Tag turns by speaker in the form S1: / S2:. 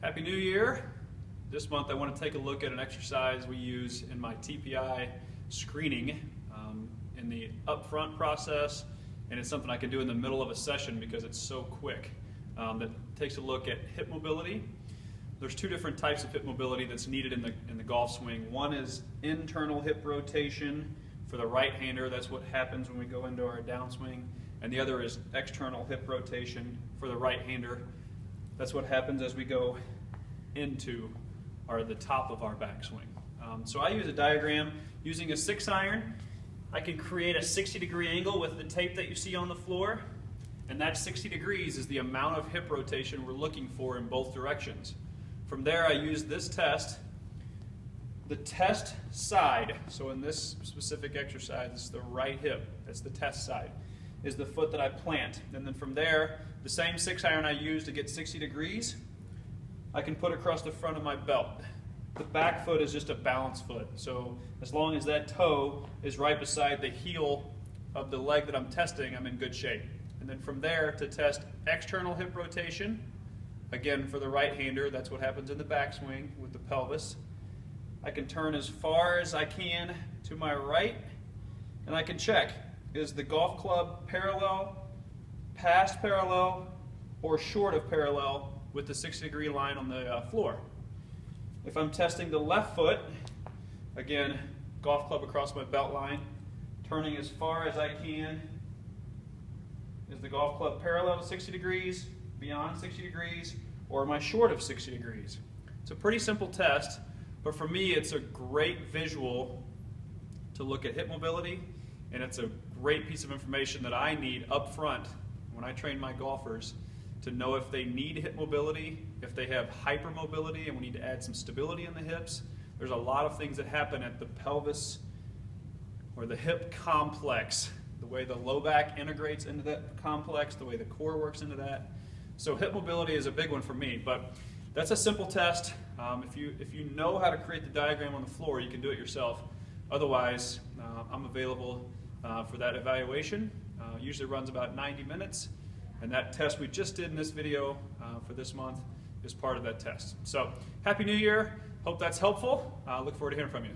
S1: Happy New Year! This month I want to take a look at an exercise we use in my TPI screening in the upfront process, and it's something I can do in the middle of a session because it's so quick. That takes a look at hip mobility. There's two different types of hip mobility that's needed in the golf swing. One is internal hip rotation for the right-hander. That's what happens when we go into our downswing. And the other is external hip rotation for the right-hander. That's what happens as we go into the top of our backswing. So I use a diagram using a 6-iron. I can create a 60-degree angle with the tape that you see on the floor, and that 60 degrees is the amount of hip rotation we're looking for in both directions. From there I use this test. The test side, so in this specific exercise, it's the right hip, that's the test side, is the foot that I plant. And then from there, the same 6-iron I use to get 60 degrees, I can put across the front of my belt. The back foot is just a balance foot, so as long as that toe is right beside the heel of the leg that I'm testing, I'm in good shape. And then from there to test external hip rotation, again for the right-hander, that's what happens in the backswing with the pelvis. I can turn as far as I can to my right, and I can check, is the golf club parallel, past parallel, or short of parallel with the 60-degree line on the floor. If I'm testing the left foot, again, golf club across my belt line, turning as far as I can. Is the golf club parallel to 60 degrees, beyond 60 degrees, or am I short of 60 degrees? It's a pretty simple test, but for me it's a great visual to look at hip mobility, and it's a great piece of information that I need up front when I train my golfers to know if they need hip mobility, if they have hypermobility and we need to add some stability in the hips. There's a lot of things that happen at the pelvis or the hip complex, the way the low back integrates into that complex, the way the core works into that. So hip mobility is a big one for me, but that's a simple test. If you know how to create the diagram on the floor, you can do it yourself. Otherwise, I'm available for that evaluation. Usually runs about 90 minutes, and that test we just did in this video for this month is part of that test. So Happy New Year. Hope that's helpful. Look forward to hearing from you.